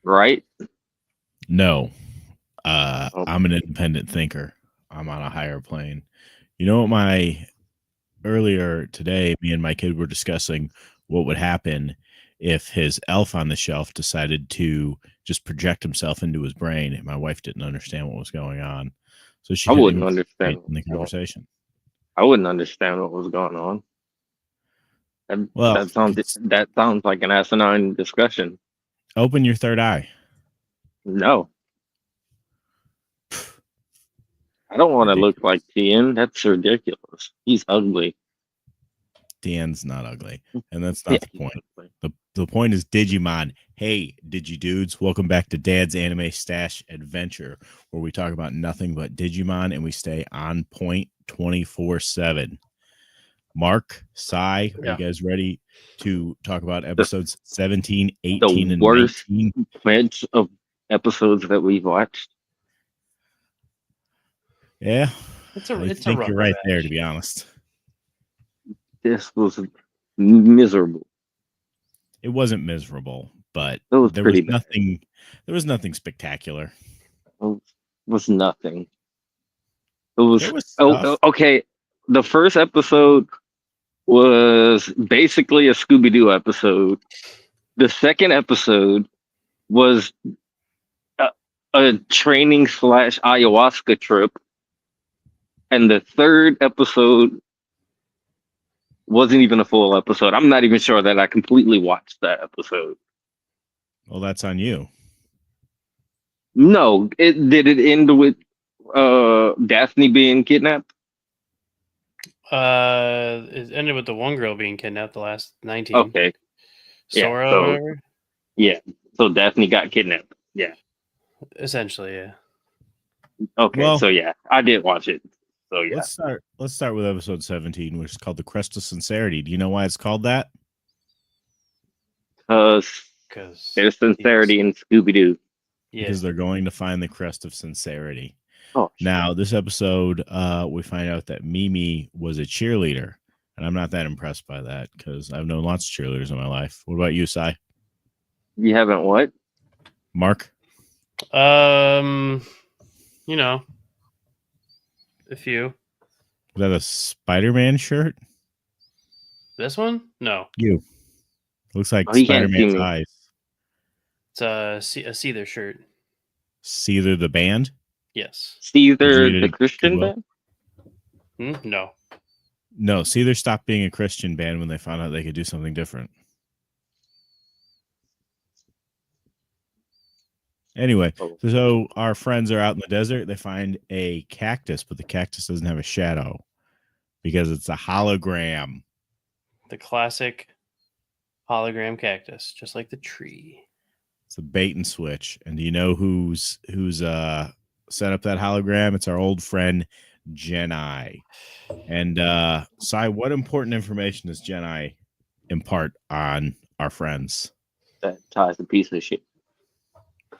right? No. Oh, I'm an independent thinker. I'm on a higher plane. You know what my earlier today, me and my kid were discussing what would happen if his elf on the shelf decided to just project himself into his brain, and my wife didn't understand what was going on. So she I couldn't wouldn't even understand. participate in the conversation. I wouldn't understand what was going on. That, Well, that sounds like an asinine discussion. open your third eye. No, I don't want to look Ridiculous. like Tien. That's ridiculous. He's ugly. Dan's not ugly, and that's Yeah, not the he's point. ugly. The point is Digimon. Hey, Digidudes, welcome back to Dad's Anime Stash Adventure, where we talk about nothing but Digimon and we stay on point 24/7. Mark, Sai, are you Yeah. guys ready to talk about The, episodes 17, the 18, and worst 19? bunch of episodes that we've watched. Yeah, It's I a think rough you're right there, batch. to be honest. This was miserable. It wasn't miserable, but It was pretty bad. there was nothing spectacular. It was nothing. It There was was stuff. okay. The first episode was basically a Scooby Doo episode. The second episode was a, a training slash ayahuasca trip, and the third episode wasn't even a full episode. I'm not even sure that I completely watched that episode. Well, that's on you. No, it end with Daphne being kidnapped. It ended with the one girl being kidnapped. The last 19. Okay, yeah. Sora, or So whatever. yeah, so Daphne got kidnapped. Yeah. Essentially, yeah. Okay, Well, so yeah, I did watch it. So yeah, let's start with episode 17, which is called The Crest of Sincerity. Do you know why it's called that? Because there's sincerity in Scooby Doo. yeah, Because they're going to find the crest of sincerity. Oh, Now, this episode, we find out that Mimi was a cheerleader, and I'm not that impressed by that because I've known lots of cheerleaders in my life. What about you, Sai? you haven't what? Mark? you know, a few. Was that a Spider-Man shirt? This one? No, You. Looks like Oh, you can't see Spider-Man's me. eyes. it's a Seether shirt. Caesar the band? Yes. Caesar, the Created Christian Goodwill? band. No. No, Caesar stopped being a Christian band when they found out they could do something different. Anyway, Oh. so our friends are out in the desert. They find a cactus, but the cactus doesn't have a shadow because it's a hologram. The classic hologram cactus, just like the tree. It's a bait and switch. And do you know who's set up that hologram? It's our old friend Jedi. And Sai, what important information does Jedi impart on our friends? That Ty's a piece of shit.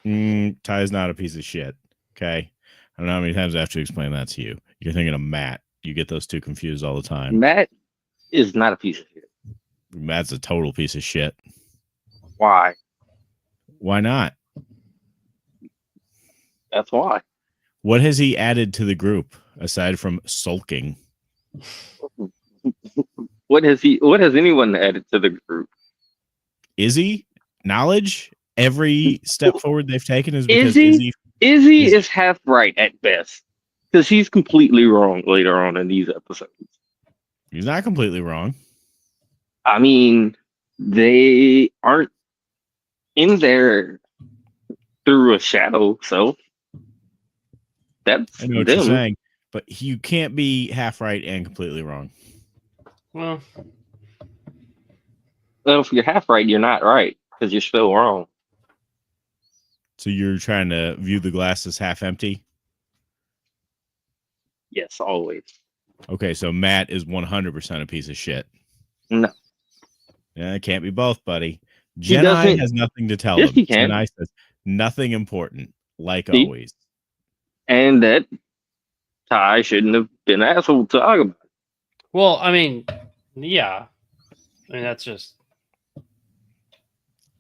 Ty is not a piece of shit. Okay. I don't know how many times I have to explain that to you. You're thinking of Matt. You get those two confused all the time. Matt is not a piece of shit. Matt's a total piece of shit. Why? Why not? That's why. What has he added to the group aside from sulking? What has anyone added to the group? Izzy? Knowledge? Every step forward they've taken is because Izzy is half right at best. Because he's completely wrong later on in these episodes. He's not completely wrong. I mean, they aren't in there through a shadow, so that's I know what you're saying, but you can't be half right and completely wrong. Well, if you're half right, you're not right because you're still wrong. So you're trying to view the glass as half empty? Yes, always. Okay, so Matt is 100% a piece of shit. No. Yeah, it can't be both, buddy. Jedi has nothing to tell yes, them. He can. Jedi says nothing important, like always. And that Ty shouldn't have been an asshole to talk about. Well, I mean, yeah. I mean, that's just...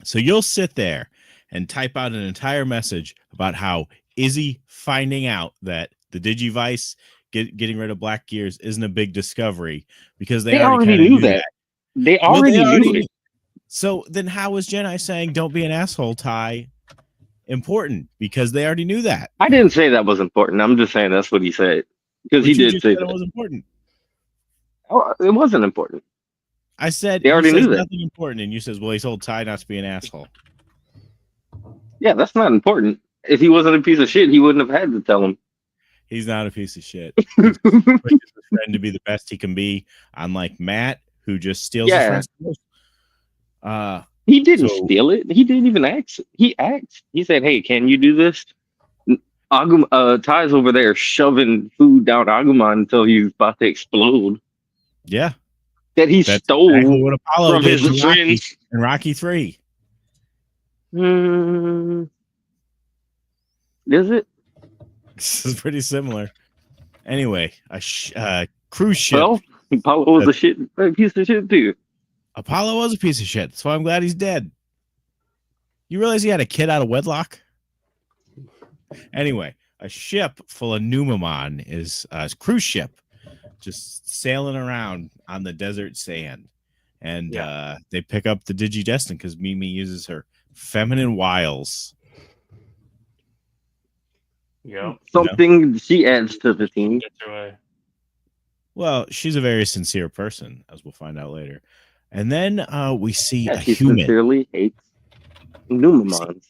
So you'll sit there and type out an entire message about how Izzy finding out that the Digivice getting rid of Black Gears isn't a big discovery because they already kind of knew knew that. that. They already knew it. So then how was Jedi saying don't be an asshole, Ty, important? Because they already knew that. I didn't say that was important. I'm just saying that's what he said. Because he did say that. It was important. Oh, it wasn't important. I said they already knew that. Nothing important, and you says, well, he told Ty not to be an asshole. Yeah, that's not important. If he wasn't a piece of shit, he wouldn't have had to tell him. He's not a piece of shit. He's his friend to be the best he can be, unlike Matt, who just steals his friend's he didn't steal it. He didn't even ask. He asked. He said, "Hey, can you do this?" Ty's over there shoving food down Agumon until he's about to explode. Yeah, that's stole exactly what Apollo from did his friends in Rocky 3. Is it? This is pretty similar. Anyway, a cruise ship. Well, Apollo was a piece of shit too. Apollo was a piece of shit. That's why I'm glad he's dead. You realize he had a kid out of wedlock? Anyway, a ship full of Numamon is a cruise ship just sailing around on the desert sand. And they pick up the Digidestined because Mimi uses her feminine wiles. Yeah. Something she adds to the team. Well, she's a very sincere person, as we'll find out later. And then we see a she human. Sincerely hates Numamons.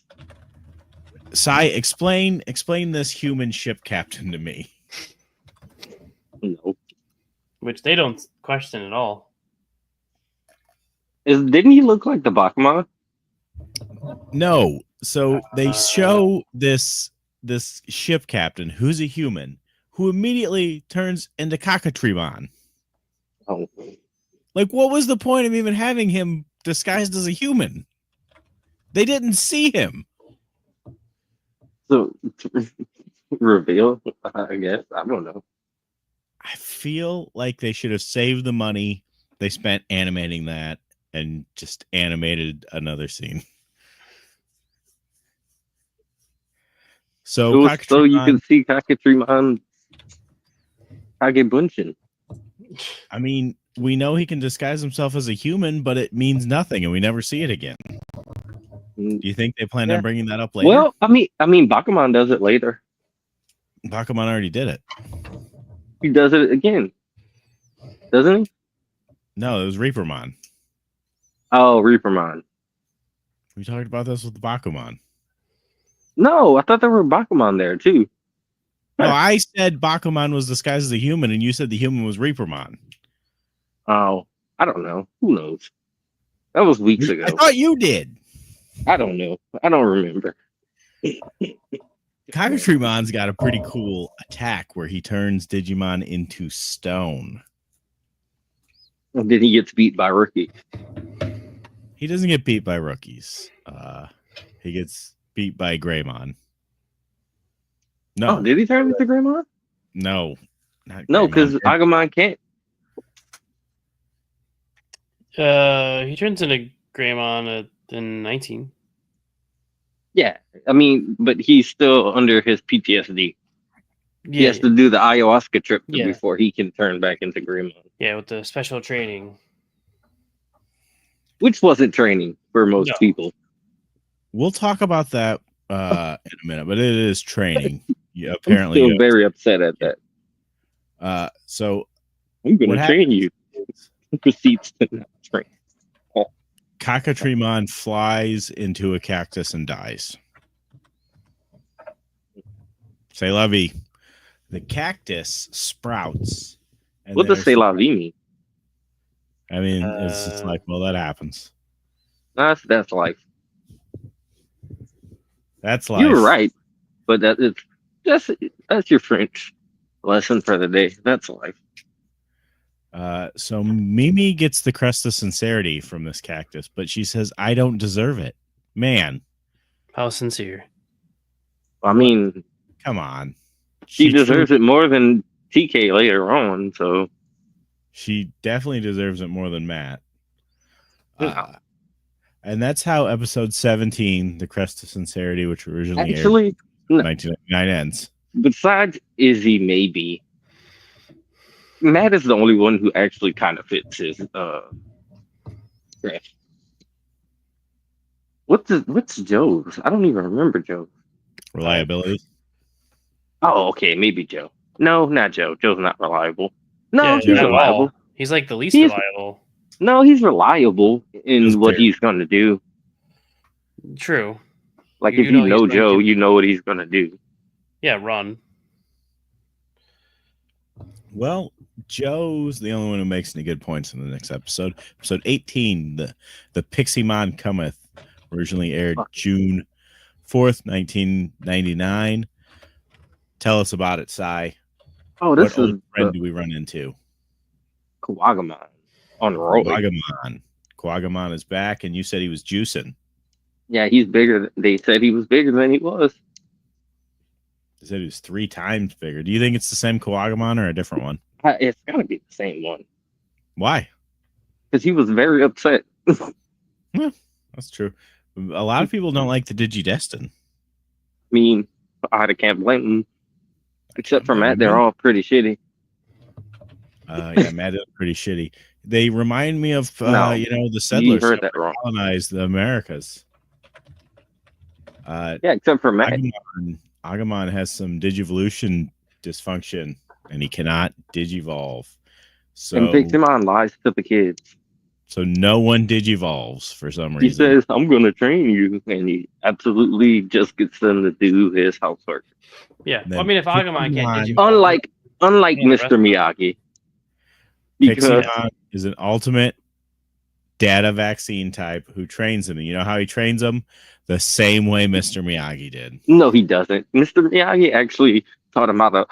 Sai, explain this human ship captain to me. No. Which they don't question at all. Didn't he look like the Bakuman? No. So they show this ship captain who's a human who immediately turns into Cacatrimon. Oh. Like, what was the point of even having him disguised as a human? They didn't see him. So, reveal, I guess. I don't know. I feel like they should have saved the money they spent animating that and just animated another scene. So you can see Cacatrimon Kagebunshin. I mean, we know he can disguise himself as a human, but it means nothing, and we never see it again. Do you think they plan on bringing that up later? Well, I mean, Bakuman does it later. Bakuman already did it. He does it again, doesn't he? No, it was Reapermon. Oh, Reapermon. We talked about this with Bakuman. No, I thought there were Bakuman there too. No, I said Bakuman was disguised as a human, and you said the human was Reapermon. Oh, I don't know. Who knows? That was weeks ago. I thought you did. I don't know. I don't remember. Cacatremon's got a pretty cool attack where he turns Digimon into stone. And then he gets beat by Rookie. He doesn't get beat by rookies. He gets beat by Greymon. No. Oh, did he turn into Greymon? No. No, because Agumon can't. He turns into Greymon in 19. Yeah, I mean, but he's still under his PTSD. He has to do the ayahuasca trip before he can turn back into Greymon. Yeah, with the special training. Which wasn't training for most people. We'll talk about that in a minute, but it is training. Yeah, apparently, I'm still very upset at that. So I'm going to train you. Proceeds to not train. Oh. Cacatrimon flies into a cactus and dies. Say la vie. The cactus sprouts. And what does say la vie mean? I mean, it's just like, well, that happens. That's life. That's life. You're right, but that's your French lesson for the day. That's life. So Mimi gets the crest of sincerity from this cactus, but she says, "I don't deserve it." Man, how sincere? I mean, come on. She deserves it more than TK later on, so she definitely deserves it more than Matt. And that's how episode 17, The Crest of Sincerity, which originally aired Actually, in no, 1999, ends. besides Izzy, maybe Matt is the only one who actually kind of fits his crest. What's Joe's? I don't even remember Joe. Reliability. Oh, okay, maybe Joe. No, not Joe. Joe's not reliable. No, Yeah, he's not at reliable. all. He's like the least He's- reliable. No, he's reliable Just in what barely. he's gonna do. True. Like You if do you know know he's going Joe, to- you know what he's gonna do. Yeah, run. Well, Joe's the only one who makes any good points in the next episode. Episode 18, the Pixie-mon Cometh, originally aired Fuck. June 4th, 1999. Tell us about it, Sai. Oh, this What old is friend the do we run into? Kawagamon on Roy. Quagamon. Quagamon is back, and you said he was juicing. Yeah, he's bigger. They said he was bigger than he was. They said he was 3 times bigger. Do you think it's the same Quagamon or a different one? It's gotta be the same one Why? because he was very upset. That's true. A lot of people don't like the Digidestined. I mean, I can't blame him. Except for blame Matt, they're him. all pretty shitty. Yeah, Mad is pretty shitty. They remind me of No, the settlers heard that that wrong. colonized the Americas. Yeah, except for Matt. Agumon has some Digivolution dysfunction, and he cannot Digivolve. And So, Piximon lies to the kids. so no one Digivolves for some He reason. says, "I'm gonna train you," and he absolutely just gets them to do his housework. Yeah. Then I mean, if Agumon can't Pokemon- Digivolve, Unlike Yeah, the rest Mr. of them. Miyagi, because Piximon is an ultimate data vaccine type who trains him. And you know how he trains him? The same way Mr. Miyagi did. no, he doesn't. Mr. Miyagi actually taught him how to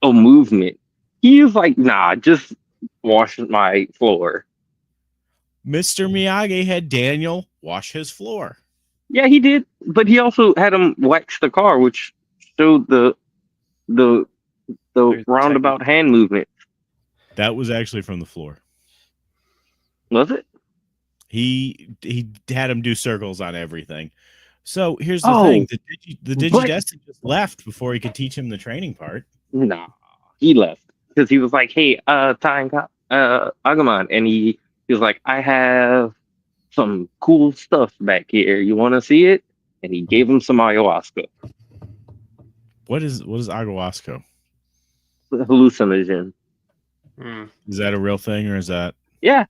a movement. He was like, "Nah, just wash my floor." Mr. Miyagi had Daniel wash his floor. Yeah, he did, but he also had him wax the car, which showed the There's roundabout hand movement. That was actually from the floor. Was it? He had him do circles on everything. So here's the Oh, thing: the but- Digidestined just left before he could teach him the training part. Nah, he left because he was like, "Hey, Agumon," and he was like, "I have some cool stuff back here. You want to see it?" And he gave him some ayahuasca, What is ayahuasca? hallucinogen. Is that a real thing or is that? Yeah,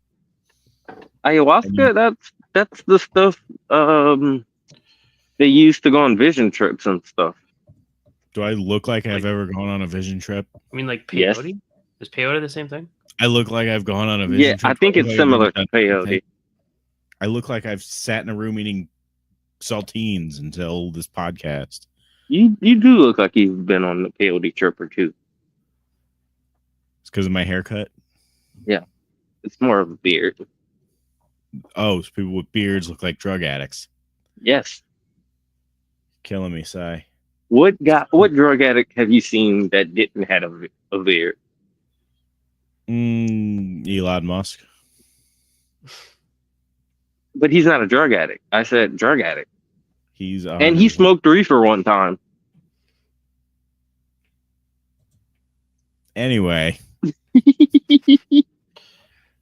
ayahuasca. That's the stuff they used to go on vision trips and stuff. Do I look like I've ever gone on a vision trip? I mean, like Yes. peyote. Is peyote the same thing? I look like I've gone on a vision Yeah, trip. I think it's I've similar never to done peyote. anything. I look like I've sat in a room eating saltines until this podcast. You do look like you've been on the peyote trip or two. It's because of my haircut. It's more of a beard. Oh, so people with beards look like drug addicts. Yes. Killing me, Sai. What drug addict have you seen that didn't have a beard? Elon Musk. But he's not a drug addict. I said drug addict. He's And he smoked reefer one time. Anyway,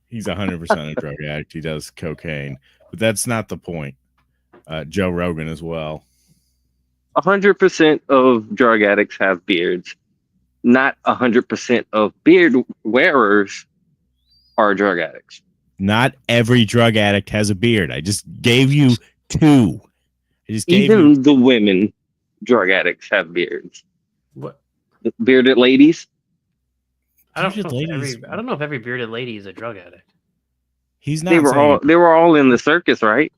he's 100% a drug addict. He does cocaine, but that's not the point. Joe Rogan as well. 100% of drug addicts have beards. Not 100% of beard wearers are drug addicts. Not every drug addict has a beard. I just gave you 2. I just gave Even you. the women drug addicts have beards. What? The bearded ladies. I don't Bearded know. ladies- I don't know if every bearded lady is a drug addict. He's not They were saying all in the circus, right?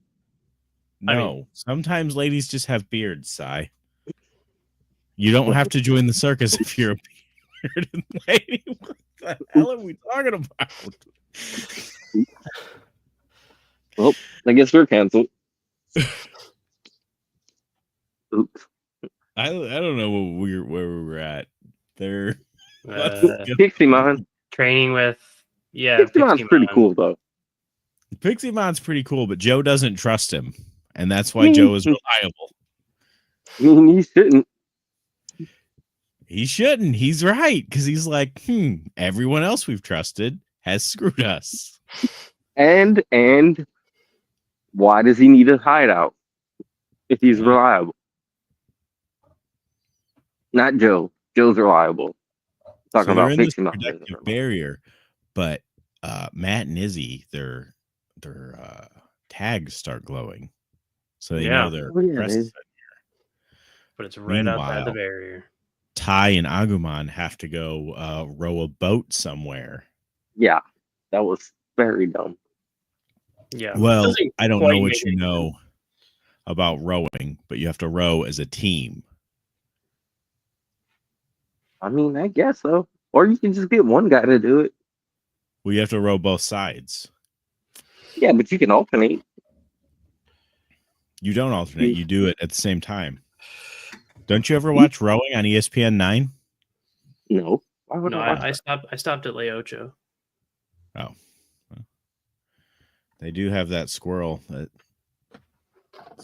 no. I mean- Sometimes ladies just have beards, Sai. You don't have to join the circus if you're a bearded lady. What the hell are we talking about? Well, I guess we're canceled. Oops. I don't know where we were at. There. Uh, Piximon. training with Piximon's pretty Piximon. cool though. Piximon's pretty cool, but Joe doesn't trust him, and that's I why mean, Joe is reliable. he shouldn't. He shouldn't. He's right, because he's like, everyone else we've trusted has screwed us. And why does he need a hideout if he's Yeah. reliable? Not Joe. Joe's reliable. Talking So they're about in this Pixie protective barrier, but Matt and Izzy, their tags start glowing, so they know their Oh, yeah, crests. But it's right outside the Meanwhile, barrier. Tai and Agumon have to go row a boat somewhere. Yeah, that was very dumb. Yeah. Well, Doesn't I don't quite know what make you any know about rowing, but you have to row as a team. I mean, I guess so. Or you can just get one guy to do it. Well, you have to row both sides. Yeah, but you can alternate. You don't alternate. You do it at the same time. Don't you ever watch rowing on ESPN 9? No. Why would No, I watch I that? stopped at Leocho. Oh. They do have that squirrel that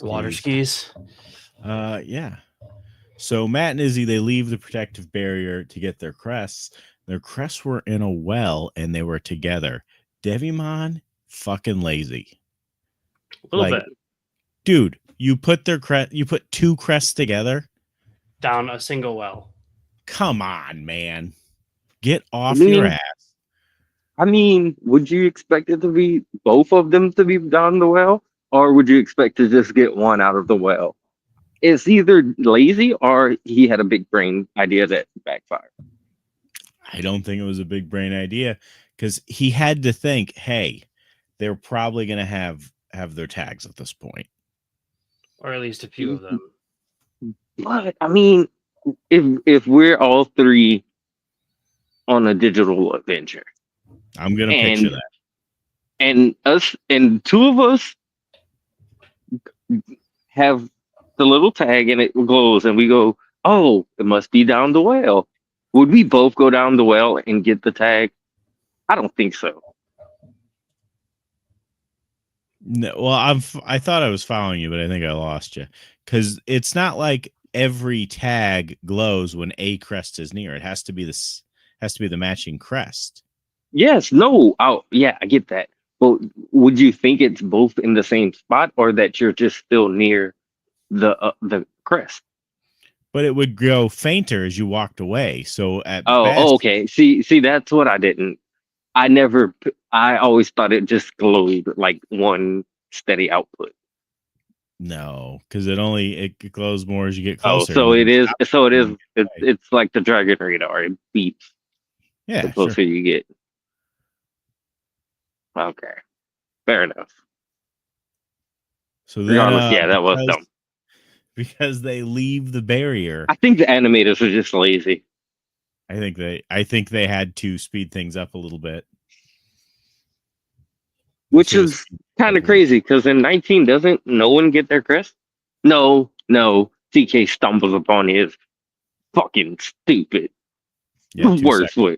Water skis. yeah. So Matt and Izzy, they leave the protective barrier to get their crests. Their crests were in a well and they were together. Devimon, fucking lazy. A little bit. Dude, you put two crests together Down a single well. Come on, man. Get off I mean, your ass. I mean, would you expect it to be both of them to be down the well? Or would you expect to just get one out of the well? It's either lazy or he had a big brain idea that backfired. I don't think it was a big brain idea because he had to think, hey, they're probably going to have their tags at this point. Or at least a few of them. But I mean, if we're all three on a digital adventure, I'm going to picture that. and us and two of us have the little tag and it glows, and we go, "Oh, it must be down the well." Would we both go down the well and get the tag? I don't think so. No, well, I thought I was following you, but I think I lost you because it's not like every tag glows when a crest is near. It has to be the matching crest. Yes, no. Oh, yeah, I get that. But would you think it's both in the same spot, or that you're just still near the crest? But it would go fainter as you walked away. So at Oh, best, okay. See, that's what I didn't. I never. I always thought it just glowed like one steady output. no, because it glows more as you get Oh, closer. so And it then is. So it is. stops It's like the Dragon Radar. It beeps yeah, the closer sure. you get. Okay, fair enough. So then, Regardless, yeah, that was dumb. because they leave the barrier. I think the animators are just lazy. I think they had to speed things up a little bit. Which is kind of crazy because in 19, doesn't no one get their crest? No. TK stumbles upon his fucking stupid. Yeah, Worst way.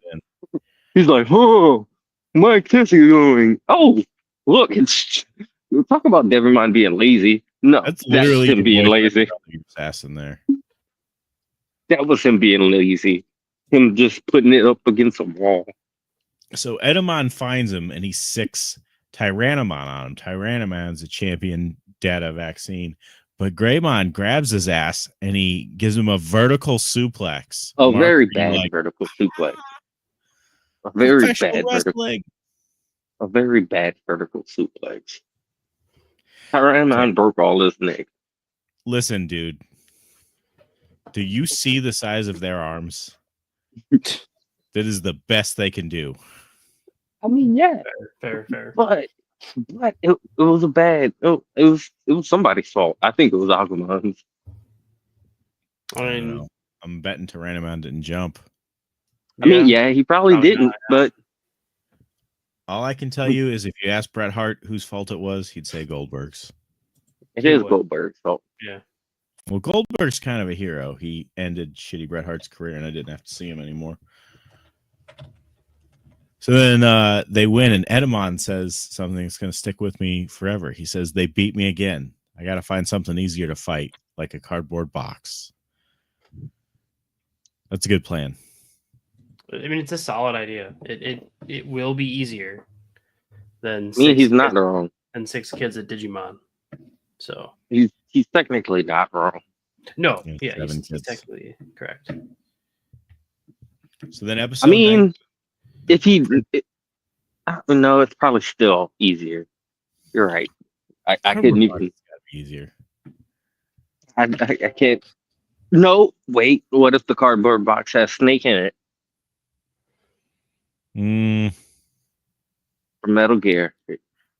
He's like, oh, my kiss is going. Oh, look, it's talk about Devermon being lazy. No, that's literally him being lazy. Assassin there. That was him being lazy. Him just putting it up against a wall. So Edamon finds him and he sicks Tyrannomon on him. Tyrannomon's a champion data vaccine. But Greymon grabs his ass and he gives him a vertical suplex. A very bad vertical suplex. A very bad wrestling. A very bad vertical suplex. Tyrannomon broke all his neck. Listen, dude. Do you see the size of their arms? That is the best they can do. I mean, yeah. Fair. But it was a bad. It was somebody's fault. I think it was Agumon's. I don't know. I'm betting Tyrannomon didn't jump. I mean, yeah, he probably didn't. But all I can tell you is, if you ask Bret Hart whose fault it was, he'd say Goldberg's. It is Goldberg's fault. Yeah. Well, Goldberg's kind of a hero. He ended shitty Bret Hart's career, and I didn't have to see him anymore. So then they win, and Edamon says something that's going to stick with me forever. He says, "They beat me again. I got to find something easier to fight, like a cardboard box." That's a good plan. I mean, it's a solid idea. It will be easier than I mean, he's six not kids, wrong. than 6 kids at Digimon. So He's technically not wrong. no, Yeah, yeah, 7 he's kids. technically correct. So then episode I mean, 9 if he, no, it's probably still easier. You're right. I couldn't cardboard box even. has got to be easier. I can't. No, wait. What if the cardboard box has Snake in it Mm, from Metal Gear? It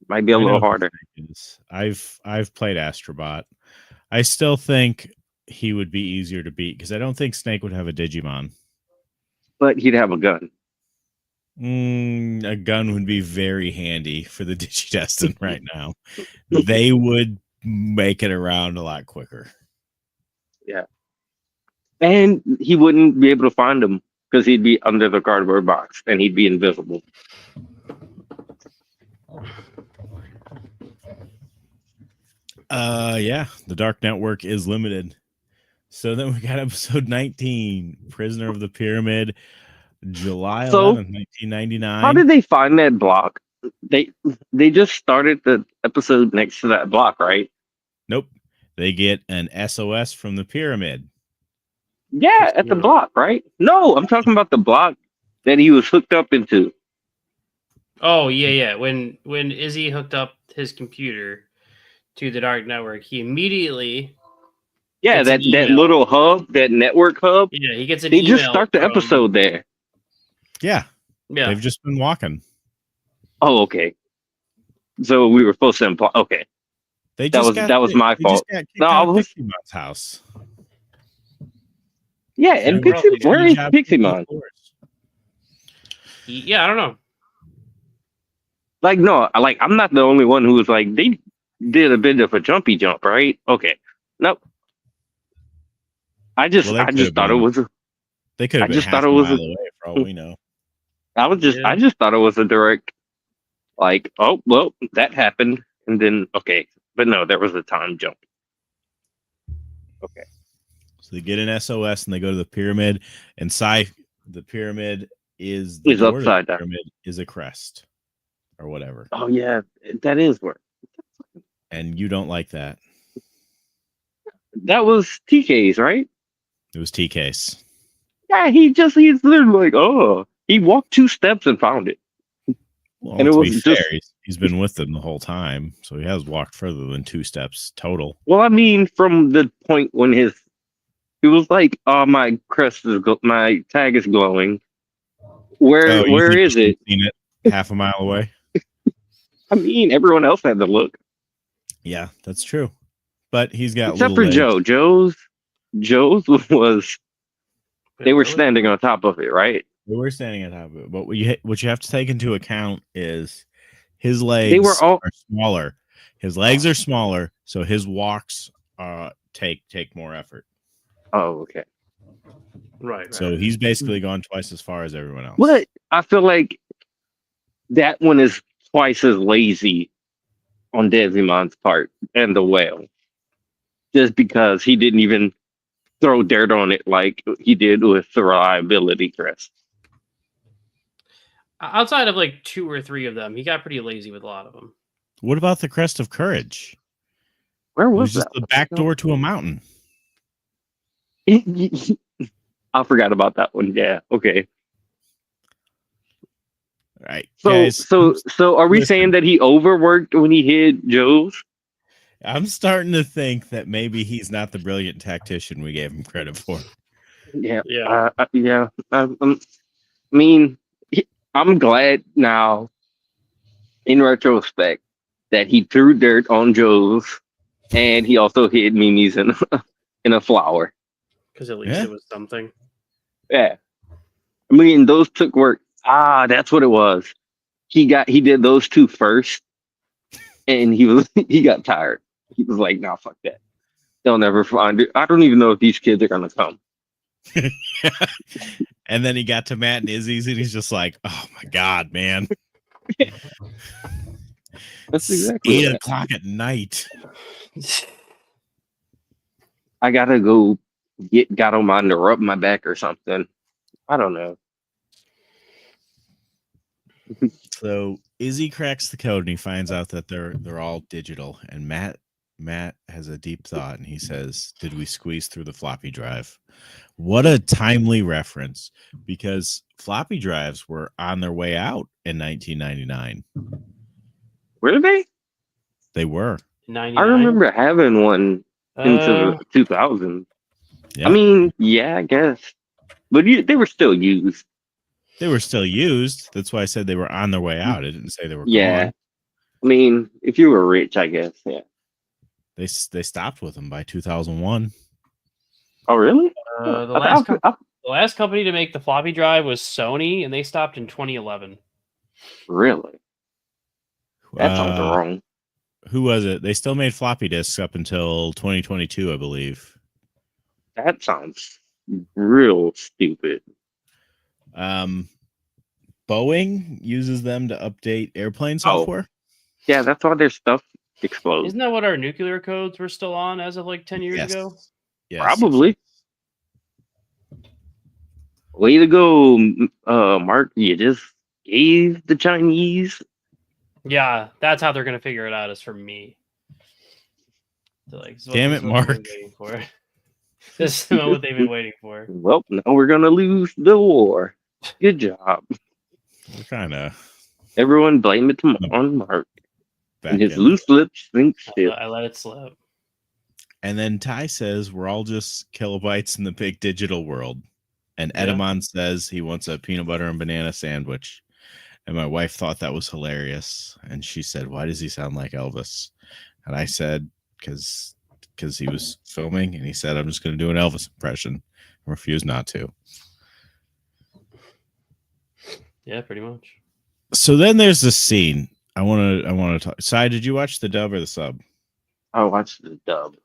might be a I know little who harder. Snake is. I've played Astrobot. I still think he would be easier to beat because I don't think Snake would have a Digimon. But he'd have a gun. A gun would be very handy for the Digidestined right now. They would make it around a lot quicker. Yeah. And he wouldn't be able to find him because he'd be under the cardboard box and he'd be invisible. Yeah, the Dark Network is limited. So then we got episode 19, Prisoner of the Pyramid, July 11th, 1999. How did they find that block? They just started the episode next to that block, right? Nope. They get an SOS from the pyramid. Yeah, at the block, right? No, I'm talking about the block that he was hooked up into. Oh yeah. When Izzy hooked up his computer to the Dark Network, he immediately gets that an email. little hub, that network hub. Yeah, he gets an They email. just start the from- episode there. Yeah. Yeah. They've just been walking. Oh, okay. So we were supposed to imply. Okay, They that just was my fault. Just got kicked No, I out of was. Pixiemon's house. Yeah, and So Pixie, where is Piximon? Yeah, I don't know. Like, no, I'm not the only one who was like, they did a bit of a jumpy jump, right? Okay, nope. I just thought it was. They could have I been just half thought it a was mile a- away for all we know. I just thought it was a direct, like, oh well, that happened, and then okay, but no, there was a time jump. Okay. So they get an SOS and they go to the pyramid. Inside the pyramid is It's door to the upside down. pyramid is a crest or whatever. Oh yeah, that is where. And you don't like that. That was TK's, right? It was TK's. Yeah, he's literally like, oh, he walked 2 steps and found it. Well, And it to was be just- fair, he's been with them the whole time, so he has walked further than 2 steps total. Well, I mean, from the point when he was like, oh, my crest is, my tag is glowing. Where is it? Seen it half a mile away. I mean, everyone else had to look. Yeah, that's true. But he's got Except little for legs. Joe. Joe's was, they were Really? standing on top of it, right? We were standing on top of it. But what you have to take into account is his legs They were all- are smaller. His legs are smaller, so his walks take more effort. Oh, okay. Right. So he's basically gone twice as far as everyone else. But I feel like that one is twice as lazy on Desimon's part and the whale. Just because he didn't even throw dirt on it like he did with the reliability crest. Outside of like 2 or 3 of them, he got pretty lazy with a lot of them. What about the crest of courage? Where It was was just that? the back door to a mountain. I forgot about that one. Yeah. Okay. All right. So guys, so are we listen. saying that he overworked when he hit Joe's? I'm starting to think that maybe he's not the brilliant tactician we gave him credit for. Yeah. Yeah. Yeah. I mean, I'm glad now, in retrospect, that he threw dirt on Joe's, and he also hid Mimi's in a flower. Because at least Yeah. it was something. Yeah. I mean, those took work. That's what it was. He did those 2 first, and he got tired. He was like, nah, fuck that. They'll never find it. I don't even know if these kids are gonna come. And then he got to Matt and Izzy's, and he's just like, "Oh my god, man! That's It's exactly 8 o'clock at night." I gotta go get Gatomon to rub my back or something. I don't know. So Izzy cracks the code and he finds out that they're all digital. And Matt has a deep thought and he says, "Did we squeeze through the floppy drive?" What a timely reference, because floppy drives were on their way out in 1999. Were they? They were. 99? I remember having one into the 2000s. Yeah. I mean, yeah, I guess. But they were still used. They were still used. That's why I said they were on their way out. I didn't say they were Yeah. gone. I mean, if you were rich, I guess, yeah. They stopped with them by 2001. Oh, really? The last company to make the floppy drive was Sony, and they stopped in 2011. Really? That sounds wrong. Who was it? They still made floppy disks up until 2022, I believe. That sounds real stupid. Boeing uses them to update airplane software. Yeah, that's why their stuff explodes. Isn't that what our nuclear codes were still on as of like 10 years ago? Yes. Probably. Way to go, Mark. You just gave the Chinese. Yeah, that's how they're going to figure it out, is from me. So, like, damn it, Mark. This is what they've been waiting for. Well, now we're going to lose the war. Good job. We're kind of. Everyone blame it on Mark. And his in. loose lips think still. I let it slip. And then Ty says we're all just kilobytes in the big digital world. And Edamon says he wants a peanut butter and banana sandwich. And my wife thought that was hilarious. And she said, "Why does he sound like Elvis?" And I said, because he was filming. And he said, "I'm just going to do an Elvis impression." I refused not to. Yeah, pretty much. So then there's this scene. I want to talk. Sai, did you watch the dub or the sub? I watched the dub.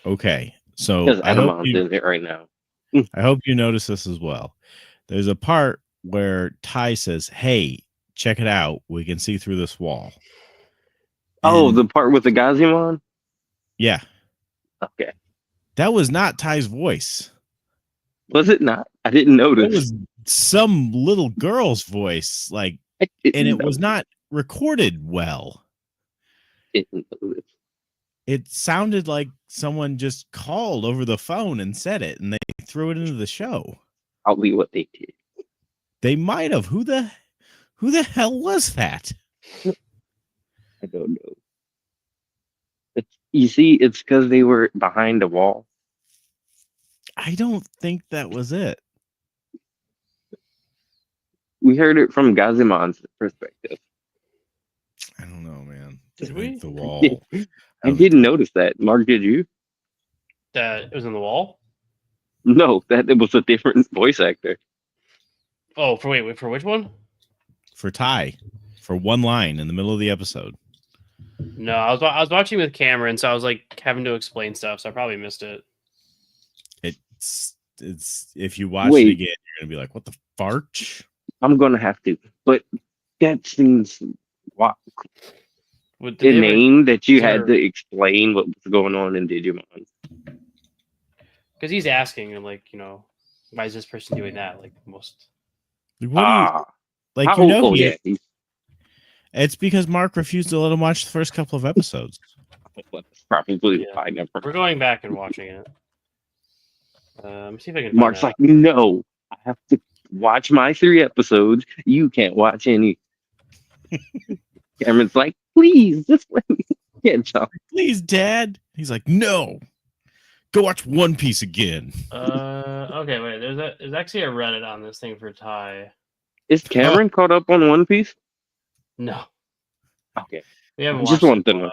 Okay. So because Adamon's in it right now. I hope you notice this as well. There's a part where Ty says, "Hey, check it out. We can see through this wall." And the part with the Gazimon? Yeah. Okay. That was not Ty's voice. Was it not? I didn't notice. It was some little girl's voice, and it was not recorded well. It sounded like someone just called over the phone and said it, and they threw it into the show. Probably what they did. They might have. Who the hell was that? I don't know. You see, it's because they were behind a wall. I don't think that was it. We heard it from Gazimon's perspective. I don't know, man. Did we? The wall. I didn't notice that. Mark, did you? That it was on the wall? No, that it was a different voice actor. Oh, for which one? For Ty, for one line in the middle of the episode. No, I was watching with Cameron, so I was like having to explain stuff, so I probably missed it. It's if you watch it again, you're gonna be like, "What the farch?" I'm gonna have to, but that seems the name that you had to explain what was going on in Digimon. Because he's asking, and like, why is this person doing that? Like most. It's because Mark refused to let him watch the first couple of episodes. Probably. We're going back and watching it. Let me see if I can. Mark's like, no, I have to watch my 3 episodes. You can't watch any. Cameron's like, please, just let me get John. Please, Dad. He's like, no. Go watch One Piece again. Okay, wait. There's actually a Reddit on this thing for Ty. Is Cameron caught up on One Piece? No. Okay. We haven't just wanted to know.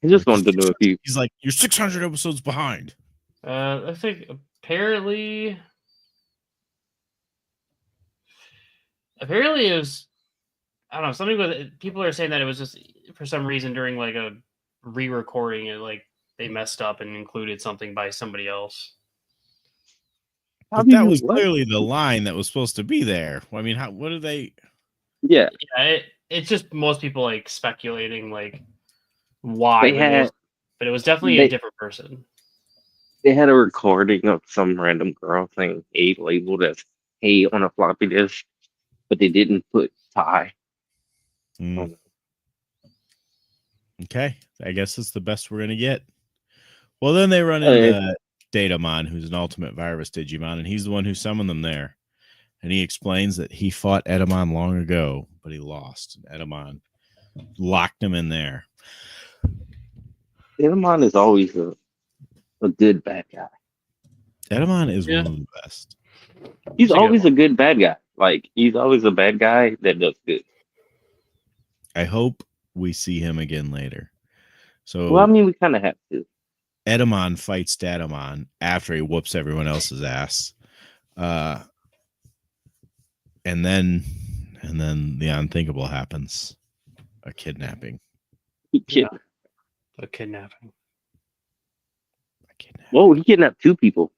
I just wanted to know if you. He's like, you're 600 episodes behind. I think apparently it was. I don't know. Something with it. People are saying that it was just for some reason during like a re-recording, it like they messed up and included something by somebody else. But that was clearly the line that was supposed to be there. I mean, what do they? Yeah, Yeah, it's just most people like speculating like why, but it was definitely a different person. They had a recording of some random girl saying "hey" labeled as "hey" on a floppy disk, but they didn't put Ty. Okay, I guess it's the best we're gonna get. Well, then they run into Datamon, who's an ultimate virus Digimon, and he's the one who summoned them there. And he explains that he fought Edamon long ago, but he lost. And Edamon locked him in there. Edamon is always a good bad guy. Edamon is one of the best. He's always a good bad guy. Like, he's always a bad guy that does good. I hope we see him again later. So, well, I mean, we kind of have to. Edamon fights Datamon after he whoops everyone else's ass. And then the unthinkable happens. A kidnapping. A kidnapping. Whoa, he kidnapped 2 people.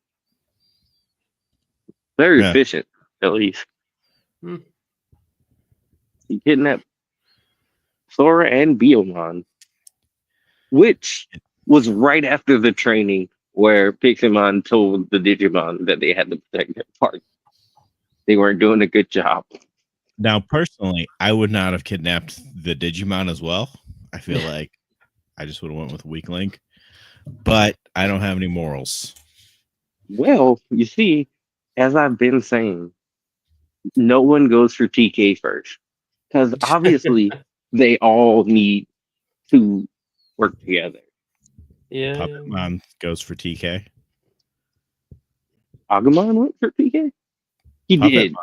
Very efficient, at least. He kidnapped Sora and Biomon, which was right after the training where Pixelmon told the Digimon that they had to protect their park. They weren't doing a good job. Now, personally, I would not have kidnapped the Digimon as well. I feel like I just would have went with Weak Link, but I don't have any morals. Well, you see, as I've been saying, no one goes for TK first, because obviously they all need to work together. Yeah. Puppetmon goes for TK. Agumon went for TK? He did.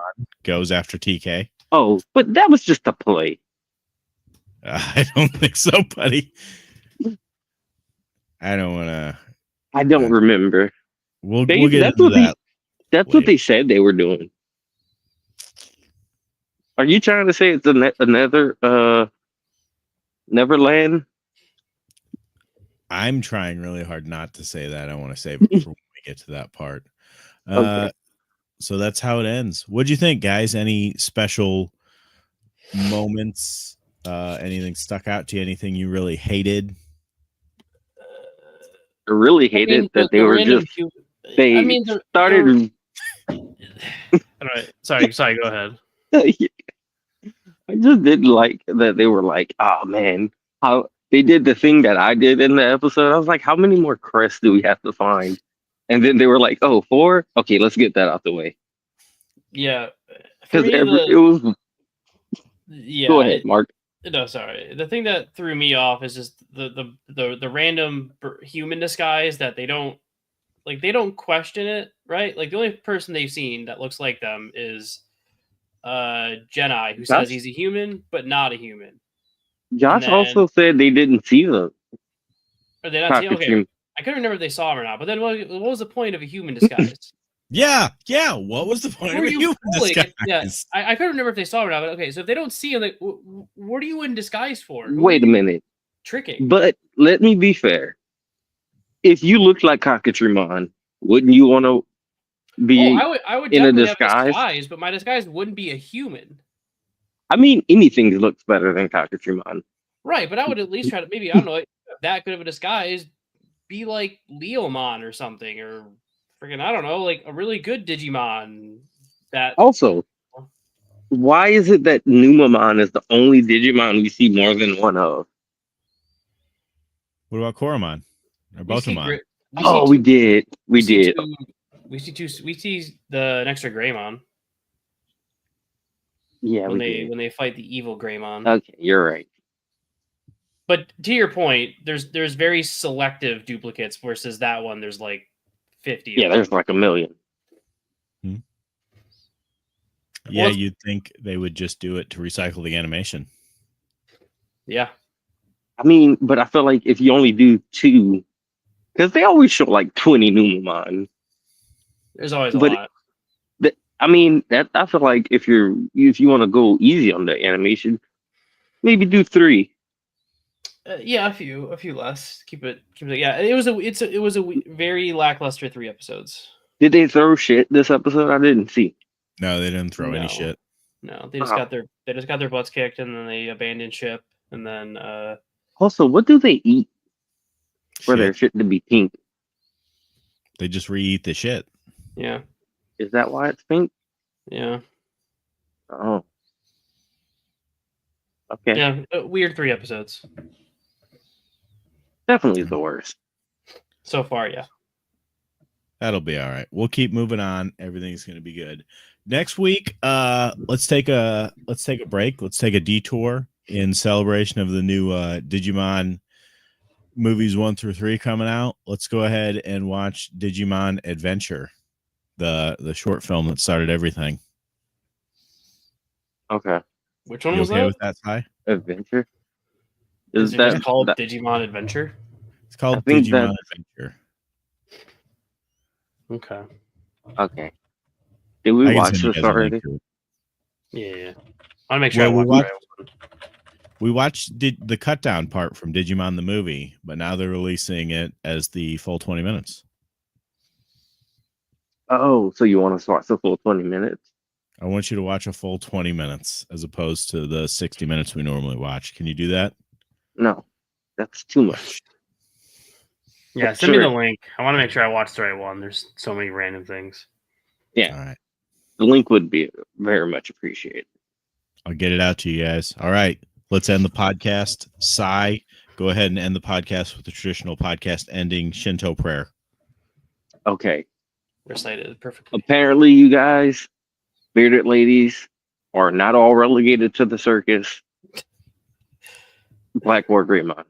Goes after TK. Oh, but that was just a play. I don't think so, buddy. I don't want to. I don't remember. We'll get into that. That's what they said they were doing. Are you trying to say it's another Neverland? I'm trying really hard not to say that. I want to save it for when we get to that part. Okay. So that's how it ends. What'd you think, guys? Any special moments? Anything stuck out to you? Anything you really hated? I really hated that they were just. They started. All right. Sorry. Go ahead. I just didn't like that they were like, oh man, how they did the thing that I did in the episode. I was like, how many more crests do we have to find? And then they were like, oh, 4? Okay, let's get that out the way. Yeah. Because it was. Yeah. Go ahead, Mark. No, sorry. The thing that threw me off is just the random human disguise that they don't question it, right? Like the only person they've seen that looks like them is Jedi, who says he's a human but not a human. Josh also said they didn't see them. Or they not see? Okay, I couldn't remember if they saw him or not. But then, what was the point of a human disguise? Yeah. What was the point of a human disguise? Yeah, I couldn't remember if they saw him or not. But okay, so if they don't see him, like, what are you in disguise for? Wait a minute. Tricking. But let me be fair. If you looked like Cacti, wouldn't you want to be I would in a disguise, but my disguise wouldn't be a human. I mean, anything looks better than Cacti. Right, but I would at least try to maybe, I don't know, that good of a disguise, be like Leomon or something, or freaking, I don't know, like a really good Digimon. That also, why is it that Numamon is the only Digimon we see more than one of? What about Koromon? Or Botamon? We did. We did. We see the extra Greymon. Yeah, when they fight the evil Greymon. Okay, you're right. But to your point, there's very selective duplicates versus that one. There's like 50. Yeah, there's like 1 million. Yeah, you'd think they would just do it to recycle the animation. Yeah. I mean, but I feel like if you only do 2, because they always show like 20 Numamon. There's always a lot. I mean, I feel like if you want to go easy on the animation, maybe do 3. Yeah, a few less. Keep it. Yeah, it was a very lackluster 3 episodes. Did they throw shit this episode? I didn't see. No, they didn't throw any No. shit. No, they just Oh. got their butts kicked, and then they abandoned ship, and then Also, what do they eat for their Shit. shit to be pink? They just re-eat the shit. yeah, Is that why it's pink? yeah, Oh. Okay. yeah. Weird 3 episodes Definitely the worst. so far. Yeah. That'll be all right. We'll keep moving on. Everything's going to be good. Next week, let's take a break. Let's take a detour in celebration of the new Digimon movies 1 through 3 coming out. Let's go ahead and watch Digimon Adventure, the short film that started everything. Okay. Which one You was okay that? with that, Ty? Adventure? Is it just called that- Digimon Adventure? It's called I think Digimon Adventure. Okay. Okay. Did we I can watch send you this guys a link already? to it. Yeah. I want to make sure Well, I we watch it. We watched the cut down part from Digimon the movie, but now they're releasing it as the full 20 minutes. Oh, so you want us to watch the full 20 minutes? I want you to watch a full 20 minutes as opposed to the 60 minutes we normally watch. Can you do that? No. That's too much. Yeah, send me Sure. the link. I want to make sure I watch the right one. There's so many random things. Yeah. All right. The link would be very much appreciated. I'll get it out to you guys. All right. Let's end the podcast. Sai, go ahead and end the podcast with the traditional podcast ending Shinto prayer. Okay. Recited perfectly. Apparently, you guys, bearded ladies, are not all relegated to the circus. Black or Greymon.